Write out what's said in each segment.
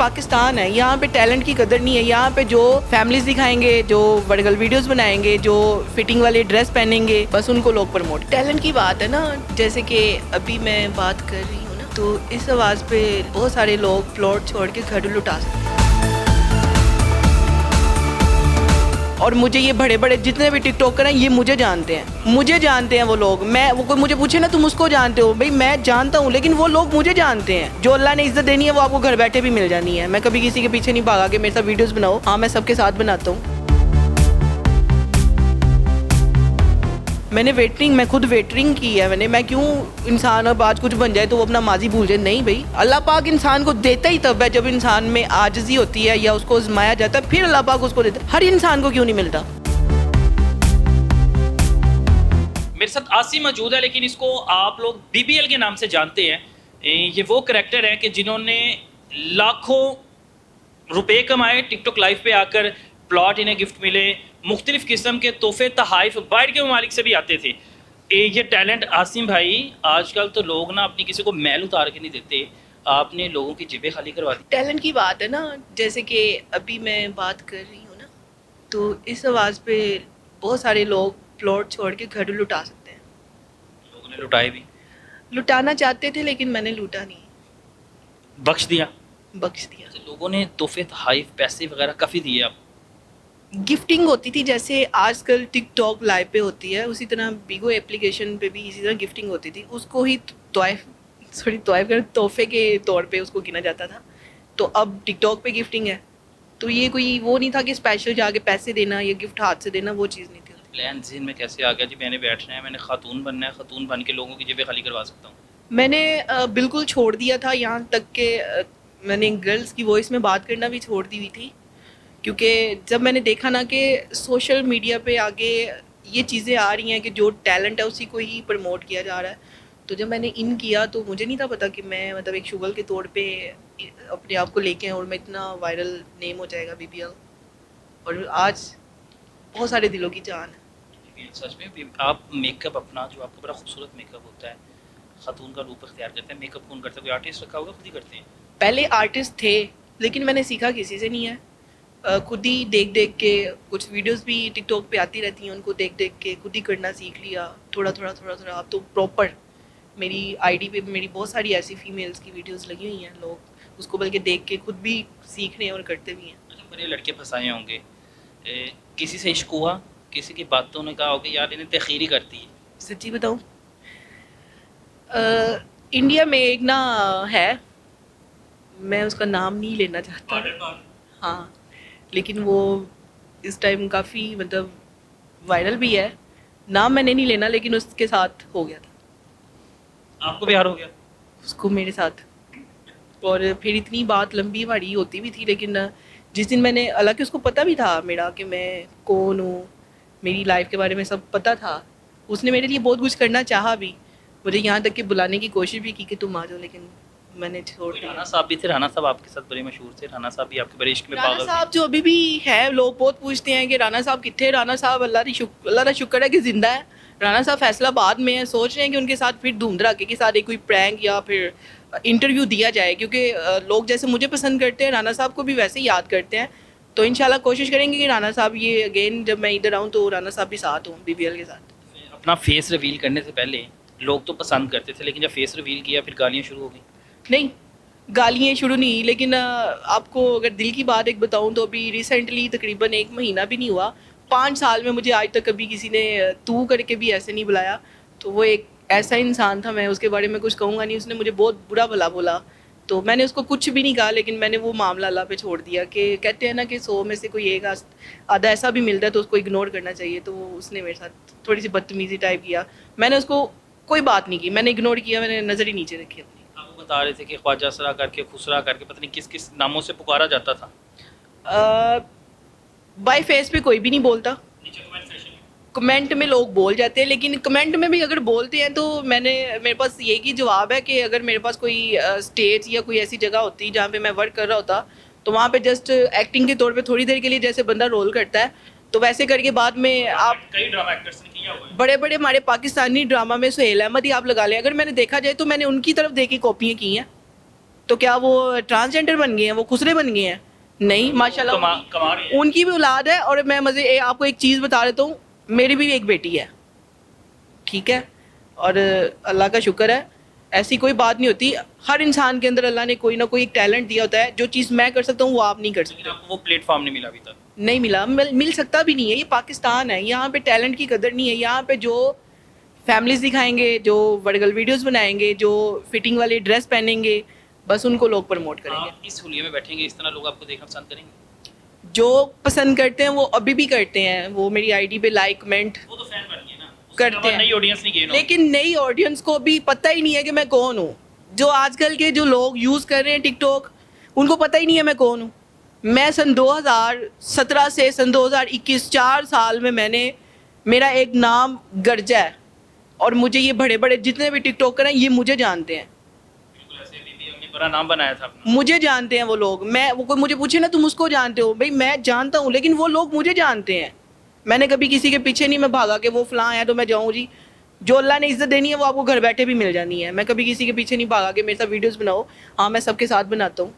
पाकिस्तान है, यहाँ पे टैलेंट की कदर नहीं है। यहाँ पे जो फैमिलीज दिखाएंगे, जो वर्गल वीडियोस बनाएंगे, जो फिटिंग वाले ड्रेस पहनेंगे, बस उनको लोग प्रमोट। टैलेंट की बात है ना, जैसे कि अभी मैं बात कर रही हूँ ना, तो इस आवाज़ पे बहुत सारे लोग प्लॉट छोड़ के घर लुटा सकते हैं। और मुझे ये बड़े बड़े जितने भी टिकटॉकर हैं, ये मुझे जानते हैं वो लोग। मैं वो कोई मुझे पूछे ना तुम उसको जानते हो, भाई मैं जानता हूँ, लेकिन वो लोग मुझे जानते हैं। जो अल्लाह ने इज्जत देनी है वो आपको घर बैठे भी मिल जानी है। मैं कभी किसी के पीछे नहीं भागा कि मेरे साथ वीडियोस बनाओ। हाँ, मैं सबके साथ बनाता हूँ। मैं खुद वेटरिंग की है। मैं क्यों इंसान अब आज कुछ बन जाए तो वो अपना माजी भूल जाए? नहीं भाई, अल्लाह पाक इंसान को देता ही तब है जब इंसान में आजिज़ी होती है या उसको आजमाया जाता है, फिर अल्लाह पाक उसको देता है। हर इंसान को क्यों नहीं मिलता? मेरे साथ आसिम मौजूद है, लेकिन इसको आप लोग BBL के नाम से जानते हैं। ये वो करैक्टर है कि जिन्होंने लाखों रुपए कमाए टिकटॉक लाइव पे आकर, प्लॉट इन्हें गिफ्ट मिले, मुख्तलिफ किस्म के तोहफे तहाइफ बाहर के ममालिक से भी आते थे। ये टैलेंट आसिम भाई, आजकल तो लोग ना अपनी किसी को मैल उतार के नहीं देते, आपने लोगों की जेबें खाली करवा दी। टैलेंट की बात है ना, जैसे कि अभी मैं बात कर रही हूँ ना, तो इस आवाज़ पे बहुत सारे लोग प्लॉट छोड़ के घर लुटा सकते हैं। लोगों ने लुटाए भी, लुटाना चाहते थे लेकिन मैंने लूटा नहीं, बख्श दिया। बख्श दिया। लोगों ने तोहफे तहाइफ पैसे वगैरह काफ़ी दिए। आप गिफ्टिंग होती थी जैसे आजकल टिकटॉक लाइव पे होती है, उसी तरह बिगो एप्लीकेशन पे भी इसी तरह गिफ्टिंग होती थी। उसको ही तोहफे के तौर पे उसको गिना जाता था। तो अब टिकटॉक पे गिफ्टिंग है, तो ये कोई वो नहीं था कि स्पेशल जाके पैसे देना या गिफ्ट हाथ से देना, वो चीज़ नहीं थी। प्लान ज़हन में कैसे आ गया जी मैंने बैठना है, मैंने खातून बनना है, खातून बन के लोगों की जेबें खाली करवा सकता हूँ? मैंने बिल्कुल छोड़ दिया था, यहाँ तक कि मैंने गर्ल्स की वॉइस में बात करना भी छोड़ दी हुई थी, क्योंकि जब मैंने देखा ना कि सोशल मीडिया पे आगे ये चीज़ें आ रही हैं कि जो टैलेंट है उसी को ही प्रमोट किया जा रहा है, तो जब मैंने इन किया तो मुझे नहीं था पता कि मैं मतलब एक शुगल के तौर पे अपने आप को लेके और मैं इतना वायरल नेम हो जाएगा BBL। और आज बहुत सारे दिलों की जान है। सच में भी आप मेकअप अपना, जो आपका बड़ा खूबसूरत मेकअप होता है, खातून का रूप अख्तियार करते हैं, मेकअप कौन करता है? कोई आर्टिस्ट रखा होगा, खुद ही करते हैं? पहले आर्टिस्ट थे, लेकिन मैंने सीखा किसी से नहीं है। खुद ही देख देख के, कुछ वीडियोस भी टिकटॉक पे आती रहती हैं, उनको देख देख के खुद ही करना सीख लिया, थोड़ा थोड़ा थोड़ा थोड़ा। अब तो प्रॉपर मेरी ID पे मेरी बहुत सारी ऐसी फीमेल्स की वीडियोस लगी हुई हैं, लोग उसको बल्कि देख के खुद भी सीख रहे हैं और करते भी हैं। अच्छा, बड़े लड़के फंसाए होंगे, किसी से इश्क हुआ, किसी की बातों ने कहा होगा यार इन्हें तखीरी करती है? सच्ची बताऊँ, इंडिया में एक ना है, मैं उसका नाम नहीं लेना चाहता, हाँ, लेकिन वो इस टाइम काफ़ी मतलब वायरल भी है। नाम मैंने नहीं लेना, लेकिन उसके साथ हो गया था। आपको प्यार हो गया? उसको मेरे साथ, और फिर इतनी बात लंबी बड़ी होती भी थी, लेकिन जिस दिन मैंने, हालांकि उसको पता भी था मेरा कि मैं कौन हूँ, मेरी लाइफ के बारे में सब पता था। उसने मेरे लिए बहुत कुछ करना चाहा भी, मुझे यहाँ तक कि बुलाने की कोशिश भी की कि तुम आ जाओ, लेकिन मैंने छोड़ दिया। राना साहब भी थे, राना साहब आपके साथ बड़े मशहूर थे, राना साहब भी आपके बड़े इश्क में राना पागल साहब जो अभी भी है, लोग बहुत पूछते हैं कि राना साहब कितने। राना साहब अल्लाह का शुक्र है कि जिंदा है। राना साहब फैसलाबाद में है, सोच रहे हैं कि उनके साथ फिर धूम धड़ाके के साथ एक कोई प्रैंक या फिर इंटरव्यू दिया जाए, क्योंकि लोग जैसे मुझे पसंद करते हैं, राना साहब को भी वैसे ही याद करते हैं। तो इंशाल्लाह कोशिश करेंगे कि राना साहब ये अगेन जब मैं इधर आऊँ तो राना साहब भी साथ हों BBL के साथ। थे। अपना फेस रिवील करने से पहले लोग तो पसंद करते थे, लेकिन जब फेस रिवील किया फिर गालियाँ शुरू हो गई? नहीं, गालियाँ शुरू नहीं, लेकिन आपको अगर दिल की बात एक बताऊँ तो अभी रिसेंटली तकरीबन 1 महीना भी नहीं हुआ, 5 साल में मुझे आज तक कभी किसी ने तू करके भी ऐसे नहीं बुलाया। तो वो एक ऐसा इंसान था, मैं उसके बारे में कुछ कहूँगा नहीं। उसने मुझे बहुत बुरा भला बोला, तो मैंने उसको कुछ भी नहीं कहा, लेकिन मैंने वो मामला अल्लाह पे छोड़ दिया कि कहते हैं ना कि 100 में से कोई एक आधा ऐसा भी मिलता है तो उसको इग्नोर करना चाहिए। तो उसने मेरे साथ थोड़ी सी बदतमीज़ी टाइप किया, मैंने उसको कोई बात नहीं की, मैंने इग्नोर किया, मैंने नज़र ही नीचे रखी अपनी। आप बता रहे थे कि ख्वाजा सरा करके, खुसरा करके, पता नहीं किस किस नामों से पुकारा जाता था। बाय फेस पे कोई भी नहीं बोलता, कमेंट में लोग बोल जाते हैं, लेकिन कमेंट में भी अगर बोलते हैं तो मेरे पास यही जवाब है कि अगर मेरे पास कोई स्टेज या कोई ऐसी जगह होती जहाँ पे मैं वर्क कर रहा होता, तो वहाँ पे जस्ट एक्टिंग के तौर पे थोड़ी देर के लिए जैसे बंदा रोल करता है, तो वैसे करके बाद में आप कई ड्रामा एक्टर्स ने किया हुआ है। बड़े बड़े हमारे पाकिस्तानी ड्रामा में सुहेल अहमद ही आप लगा लें, अगर मैंने देखा जाए तो मैंने उनकी तरफ देखी कॉपियाँ की हैं। तो क्या वो ट्रांसजेंडर बन गए हैं, वो खुसरे बन गए हैं? नहीं, माशाल्लाह कमा रही है। उनकी भी औलाद है। और मैं आपको एक चीज़ बता देता हूँ, मेरी भी एक बेटी है, ठीक है, और अल्लाह का शुक्र है, ऐसी कोई बात नहीं होती। हर इंसान के अंदर अल्लाह ने कोई ना कोई एक टैलेंट दिया होता है, जो चीज़ मैं कर सकता हूँ वो आप नहीं कर लेकिन सकते। आपको वो प्लेटफॉर्म नहीं मिला अभी तक। नहीं मिला, मिल सकता भी नहीं है। ये पाकिस्तान है, यहाँ पे टैलेंट की कदर नहीं है। यहाँ पे जो फैमिलीज दिखाएंगे, जो वर्गल वीडियोस बनाएंगे, जो फिटिंग वाली ड्रेस पहनेंगे, बस उनको लोग प्रमोट करेंगे। आप इस हुलिये में बैठेंगे, इस तरह लोग आपको देखना पसंद करेंगे? जो पसंद करते हैं वो अभी भी करते हैं, वो मेरी आईडी पे लाइक कमेंट वो तो फैन बन गए ना, करते हैं। नई ऑडियंस नहीं गेन। लेकिन नई ऑडियंस को भी पता ही नहीं है कि मैं कौन हूँ। जो आजकल के जो लोग यूज़ कर रहे हैं टिकटॉक, उनको पता ही नहीं है मैं कौन हूँ। मैं सन 2017 से सन 2021 4 साल में मेरा एक नाम गर्जा है, और मुझे ये बड़े बड़े जितने भी टिकटॉकर हैं ये मुझे जानते हैं। बिल्कुल ऐसे बीबीएल ने बड़ा नाम बनाया था अपना। मुझे जानते हैं वो लोग। वो कोई मुझे पूछे ना तुम उसको जानते हो, भाई मैं जानता हूँ, लेकिन वो लोग मुझे जानते हैं। मैंने कभी किसी के पीछे नहीं मैं भागा कि वो फलां है तो मैं जाऊँ जी। जो अल्लाह ने इज्जत देनी है वो आपको घर बैठे भी मिल जानी है। मैं कभी किसी के पीछे नहीं भागा कि मेरे साथ वीडियोस बनाओ। हाँ, मैं सबके साथ बनाता हूँ।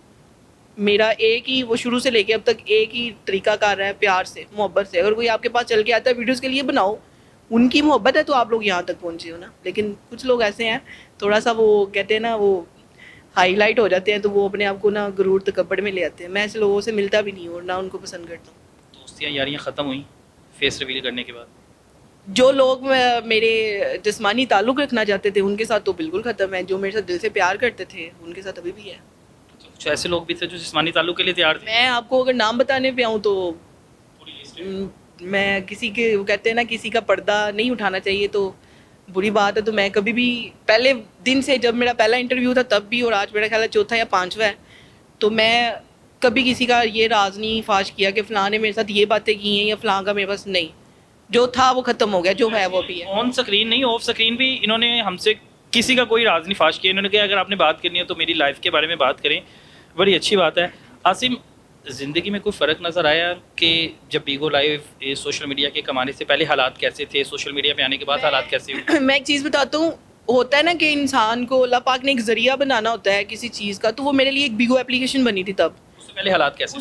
मेरा एक ही, वो शुरू से लेके अब तक एक ही तरीका कार रहा है, प्यार से, मोहब्बत से। अगर कोई आपके पास चल के आता है वीडियोस के लिए बनाओ, उनकी मोहब्बत है तो आप लोग यहाँ तक पहुँचे हो ना। लेकिन कुछ लोग ऐसे हैं, थोड़ा सा वो कहते हैं ना, वो हाईलाइट हो जाते हैं, तो वो अपने आप को ना गुरूर तकब्बुर में ले आते हैं। मैं ऐसे लोगों से मिलता भी नहीं हूँ और ना उनको पसंद करता हूँ। दोस्तियाँ यारियाँ ख़त्म हुई फेस रिवील करने के बाद? जो लोग मेरे जिस्मानी ताल्लुक़ रखना चाहते थे उनके साथ तो बिल्कुल ख़त्म है। जो मेरे साथ दिल से प्यार करते थे उनके साथ अभी भी है। तो कुछ ऐसे लोग भी थे जो जिस्मानी ताल्लुक़ के लिए तैयार थे? मैं आपको अगर नाम बताने पे आऊँ तो पूरी लिस्ट है। मैं किसी के, वो कहते हैं ना, किसी का पर्दा नहीं उठाना चाहिए तो बुरी बात है। तो मैं कभी भी, पहले दिन से जब मेरा पहला इंटरव्यू था तब भी, और आज मेरा ख्याल है चौथा या पांचवा है, तो मैं कभी किसी का ये राज नहीं फाश किया कि फ़लाँ ने मेरे साथ ये बातें की हैं या फ़लाँ का मेरे पास नहीं। जो था वो ख़त्म हो गया, जो है वो भी है। ऑन स्क्रीन नहीं, ऑफ स्क्रीन भी इन्होंने हमसे किसी का कोई राज नहीं फाश किया। इन्होंने कहा अगर आपने बात करनी है तो मेरी लाइफ के बारे में बात करें। बड़ी अच्छी बात है। आसिम, ज़िंदगी में कोई फ़र्क नज़र आया कि जब बीगो लाइव सोशल मीडिया के कमाने से पहले हालात कैसे थे, सोशल मीडिया पे आने के बाद हालात कैसे हुए? मैं एक चीज़ बताता हूँ, होता है ना कि इंसान को अल्लाह पाक ने एक ज़रिया बनाना होता है किसी चीज़ का। तो वो मेरे लिए एक बीगो एप्लीकेशन बनी थी तब। उससे पहले हालात कैसे?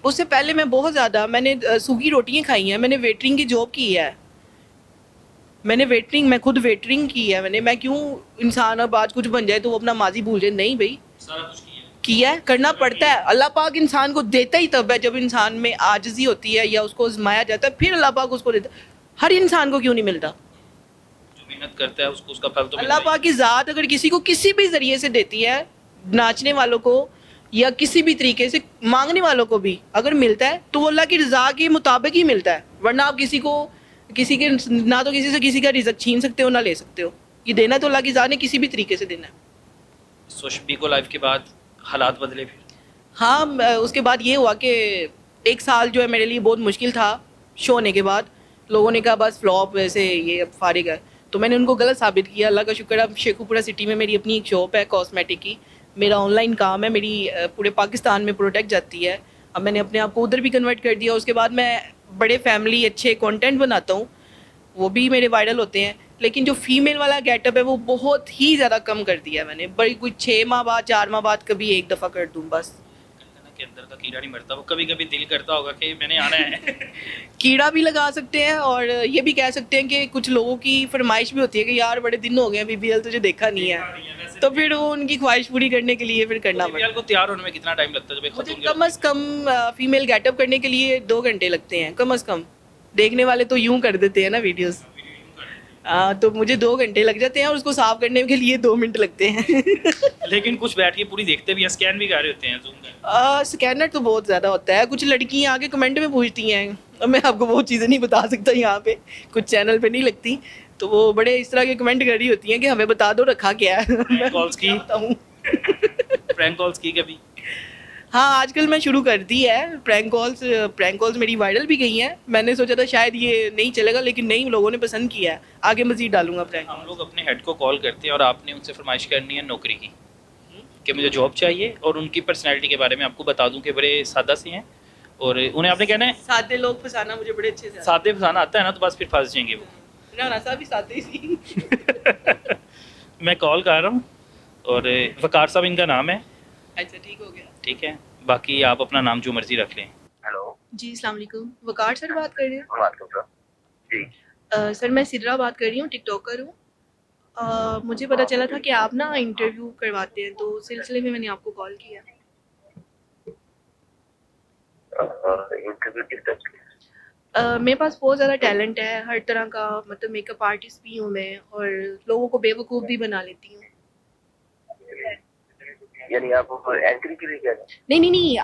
उससे पहले मैं बहुत ज़्यादा, मैंने सूखी रोटियाँ खाई हैं, मैंने वेटरिंग की जॉब की है, मैं खुद वेटरिंग की है मैंने। मैं क्यों इंसान अब आज कुछ बन जाए तो वो अपना माजी भूल जाए? नहीं भाई, सारा कुछ किया है, करना पड़ता है। अल्लाह पाक इंसान को देता ही तब है जब इंसान में आजिज़ी होती है या उसको आजमाया जाता है, फिर अल्लाह पाक उसको देता है। हर इंसान को क्यों नहीं मिलता? जो मेहनत करता है उसको उसका फल तो अल्लाह पाक की ज़ात अगर किसी को किसी भी ज़रिए से देती है, नाचने वालों को या किसी भी तरीके से मांगने वालों को भी अगर मिलता है तो वो अल्लाह की रज़ा के मुताबिक ही मिलता है। वरना आप किसी के ना तो किसी से किसी का रिज़्क छीन सकते हो ना ले सकते हो। ये देना तो अल्लाह की ज़ात ने किसी भी तरीके से देना है। सोशल बीगो लाइव के बाद हालात बदले फिर? हाँ, उसके बाद ये हुआ कि एक साल जो है मेरे लिए बहुत मुश्किल था। शो होने के बाद लोगों ने कहा बस फ्लॉप, वैसे ये अब फारिग है। तो मैंने उनको गलत साबित किया। अल्लाह का शुक्र है, अब शेखुपुरा सिटी में मेरी अपनी एक शॉप है कॉस्मेटिक की। मेरा ऑनलाइन काम है, मेरी पूरे पाकिस्तान में प्रोडक्ट जाती है। अब मैंने अपने आप को उधर भी कन्वर्ट कर दिया। उसके बाद मैं बड़े फैमिली अच्छे कंटेंट बनाता हूँ, वो भी मेरे वायरल होते हैं। लेकिन जो फीमेल वाला गेटअप है वो बहुत ही ज़्यादा कम कर दिया मैंने। बड़ी कुछ 6 माह बाद 4 माह बाद कभी एक दफ़ा कर दूँ बस। के अंदर का कीड़ा नहीं मरता, वो कभी कभी दिल करता होगा कि मैंने आना है। कीड़ा भी लगा सकते हैं और ये भी कह सकते हैं कि कुछ लोगों की फरमाइश भी होती है कि यार बड़े दिन हो गए बीबीएल तुझे देखा नहीं है, तो फिर वो उनकी ख्वाहिश पूरी करने के लिए फिर करना पड़ता है। को तैयार होने में कितना टाइम लगता है? जब मुझे खत्म कम अज़ कम फीमेल गेटअप करने के लिए 2 घंटे लगते हैं कम अज़ कम। देखने वाले तो यूं कर देते हैं ना वीडियोस, तो मुझे 2 घंटे लग जाते हैं और उसको साफ करने के लिए 2 मिनट लगते हैं। लेकिन कुछ बैठ के पूरी देखते भी हैं, स्कैन भी कर रहे होते हैं, जूम कर। स्कैनर तो बहुत ज़्यादा होता है। कुछ लड़कियां आके कमेंट में पूछती हैं, अब मैं आपको वो चीज़ें नहीं बता सकता यहाँ पे, कुछ चैनल पे नहीं लगती। तो वो बड़े इस तरह के कमेंट कर रही होती हैं कि हमें बता दो रखा क्या है। मैं कॉल्स की बताऊँ। प्रैंक कॉल्स की कभी? हाँ, आजकल मैं शुरू कर दी है प्रैंक कॉल्स मेरी वायरल भी गई हैं। मैंने सोचा था शायद ये नहीं चलेगा, लेकिन नहीं, लोगों ने पसंद किया है। आगे मज़ीद डालूंगा प्रैंक। हम लोग अपने हेड को कॉल करते हैं और आपने उनसे फरमाइश करनी है नौकरी की कि मुझे जॉब चाहिए, और उनकी पर्सनैलिटी के बारे में आपको बता दूं कि बड़े सादा से हैं, और उन्हें आपने कहना है सादे लोग फंसाना मुझे बड़े अच्छे से सादे फसाना आता है ना, तो बस फिर फंस जाएंगे वो। राना साहब भी सादे ही सी। मैं कॉल कर रहा हूँ, और वकार साहब इनका नाम है, अच्छा ठीक हो गया। ठीक है, बाकी आप अपना नाम जो मर्जी रख लें। हेलो। जी अस्सलाम वालेकुम, वकार सर बात कर रहे हैं? वालेकुम सलाम। जी। सर मैं सिद्रा बात कर रही हूँ, टिकटॉकर हूँ। मुझे पता चला था कि आप ना इंटरव्यू करवाते हैं, तो उस सिलसिले में मैंने आपको कॉल किया। इंटरव्यू किस टाइप की? मेरे पास बहुत ज़्यादा टैलेंट है हर तरह का, मतलब मेकअप आर्टिस्ट भी हूँ मैं, और लोगों को बेवकूफ़ भी बना लेती हूँ। यानी आप एंट्री के लिए क्या नहीं नहीं नहीं,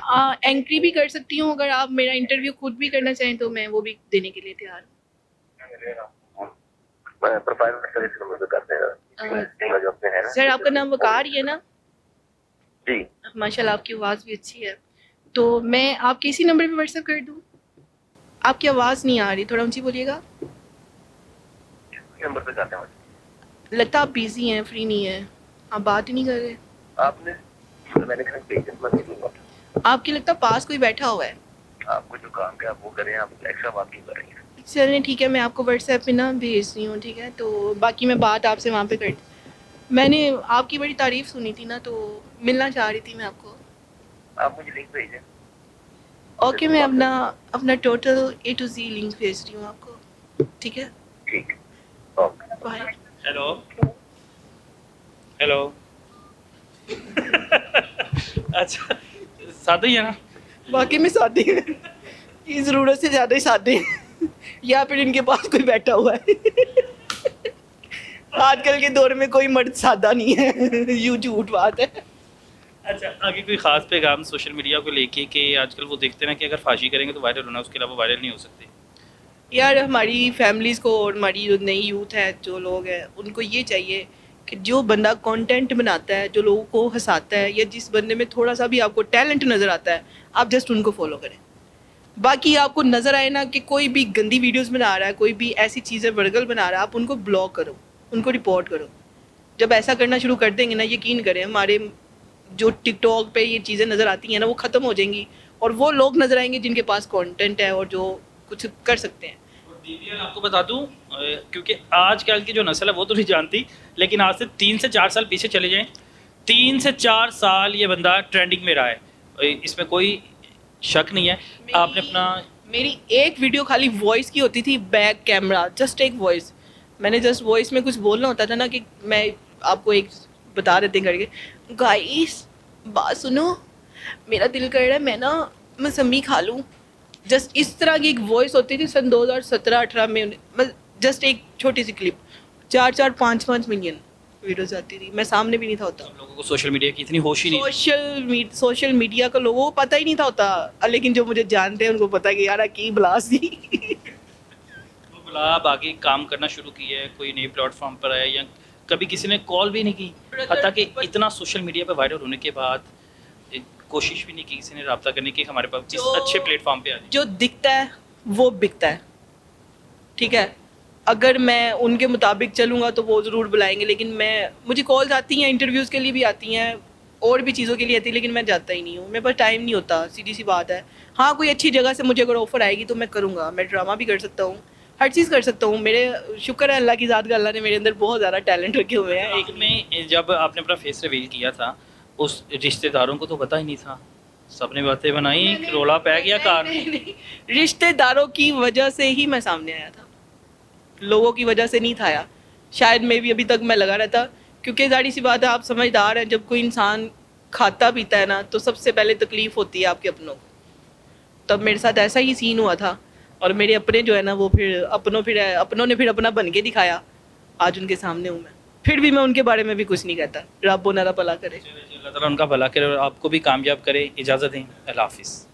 एंट्री भी कर सकती हूँ, अगर आप मेरा इंटरव्यू खुद भी करना चाहें तो मैं वो भी देने के लिए तैयार हूँ। प्रोफाइल में सर इस नंबर पे करते हैं जो अपने है ना। सर आपका नाम वकार ही है ना? जी। माशाल्लाह आपकी आवाज़ भी अच्छी है। तो मैं आपके इसी नंबर पे व्हाट्सएप कर दूँ? आपकी आवाज़ नहीं आ रही, थोड़ा ऊंची बोलिएगा। इस नंबर पे करते हैं। लगता आप बिजी हैं, फ्री नहीं है, आप बात ही नहीं कर रहे। आपने मैंने कहा पेशेंट मत कीजिएगा। आपके लगता पास कोई बैठा हुआ है। आपको जो काम है आप वो करें, आप एक्स्ट्रा बात क्यों कर रही हैं? चलिए ठीक है, मैं आपको व्हाट्सएप पे ना भेज रही हूँ, ठीक है? तो बाकी मैं बात आपसे वहाँ पे कर, मैंने आपकी बड़ी तारीफ़ सुनी थी ना, तो मिलना चाह रही थी मैं आपको। आप मुझे लिंक भेजें। ओके, मैं अपना अपना total A to Z link भेज रही हूँ आपको, ठीक है? ठीक। ओके। बाय। Hello hello. अच्छा, सादा ही है ना? बाकी में सादे हैं, ये ज़रूरत से ज़्यादा ही सादे हैं, या फिर इनके पास कोई बैठा हुआ है। आजकल के दौर में कोई मर्द सादा नहीं है, यूँ झूठ बात है। अच्छा, आगे कोई ख़ास पैगाम सोशल मीडिया को लेके कि आजकल वो देखते हैं ना कि अगर फाशी करेंगे तो वायरल होना, उसके अलावा वायरल नहीं हो सकते। यार हमारी फैमिलीज़ को और हमारी जो नई यूथ है, जो लोग हैं, उनको ये चाहिए कि जो बंदा कंटेंट बनाता है, जो लोगों को हंसाता है, या जिस बंदे में थोड़ा सा भी आपको टैलेंट नज़र आता है, आप जस्ट उनको फॉलो करें। बाकी आपको नज़र आए ना कि कोई भी गंदी वीडियोस बना रहा है, कोई भी ऐसी चीज़ें वर्गल बना रहा है, आप उनको ब्लॉक करो, उनको रिपोर्ट करो। जब ऐसा करना शुरू कर देंगे ना, यकीन करें हमारे जो टिकटॉक पे ये चीज़ें नज़र आती हैं ना, वो ख़त्म हो जाएंगी, और वो लोग नज़र आएंगे जिनके पास कंटेंट है और जो कुछ कर सकते हैं। और BBL आपको बता दूं, क्योंकि आजकल की जो नस्ल है वो तो नहीं जानती, लेकिन आज से 3 से 4 साल पीछे चले जाएं, 3 से 4 साल ये बंदा ट्रेंडिंग में रहा है, इसमें कोई शक नहीं है। आपने अपना मेरी एक वीडियो खाली वॉइस की होती थी, बैक कैमरा, जस्ट एक वॉइस। मैंने जस्ट वॉइस में कुछ बोलना होता था ना, कि मैं आपको एक बता देते हैं करके, गाइस बात सुनो, मेरा दिल कर रहा है मैं ना मौसमी खा लूँ। जस्ट इस तरह की एक वॉइस होती थी सन 2017-18 में। जस्ट एक छोटी सी क्लिप, 4-4 5-5 मिलियन वीडियोस आती थी, मैं सामने भी नहीं था होता। हम लोगों को सोशल मीडिया की इतनी होश ही नहीं। सोशल मीडिया का लोगों को पता ही नहीं था होता, लेकिन जो मुझे जानते हैं उनको पता है कि यार की ब्लास थी। तो बोला आप आगे काम करना शुरू किया है, कोई नए प्लेटफॉर्म पर आया, या कभी किसी ने कॉल भी नहीं की? हत्ता कि इतना सोशल मीडिया पर वायरल होने के बाद कोशिश भी नहीं की किसी ने रब्ता करने की हमारे पास इस अच्छे प्लेटफॉर्म पे आ जाए। जो दिखता है वो बिकता है, ठीक है? अगर मैं उनके मुताबिक चलूँगा तो वो ज़रूर बुलाएंगे, लेकिन मुझे कॉल्स आती हैं, इंटरव्यूज़ के लिए भी आती हैं, और भी चीज़ों के लिए आती है, लेकिन मैं जाता ही नहीं हूँ, मेरे पास टाइम नहीं होता, सीधी सी बात है। हाँ, कोई अच्छी जगह से मुझे अगर ऑफ़र आएगी तो मैं करूँगा, मैं ड्रामा भी कर सकता हूँ, हर चीज़ कर सकता हूँ। मेरे शुक्र है अल्लाह की ज़ात का, अल्लाह ने मेरे अंदर बहुत ज़्यादा टैलेंट रखे हुए हैं। एक में जब आपने अपना फेस रिवील किया था, उस रिश्तेदारों को तो पता ही नहीं था, सबने बातें बनाई, रोला पै गया कार। नहीं, रिश्तेदारों की वजह से ही मैं सामने आया था, लोगों की वजह से नहीं था आया। शायद मैं भी अभी तक मैं लगा रहता, क्योंकि जाहिर सी बात है, आप समझदार हैं, जब कोई इंसान खाता पीता है ना, तो सबसे पहले तकलीफ़ होती है आपके अपनों को। तब मेरे साथ ऐसा ही सीन हुआ था, और मेरे अपने जो है ना, वो फिर अपनों ने फिर अपना बन के दिखाया। आज उनके सामने हूँ मैं, फिर भी मैं उनके बारे में भी कुछ नहीं कहता। रब उनका भला करे। अल्लाह ताला उनका भला करे और आपको भी कामयाब करे। इजाज़त दें, अल्लाह हाफिज़।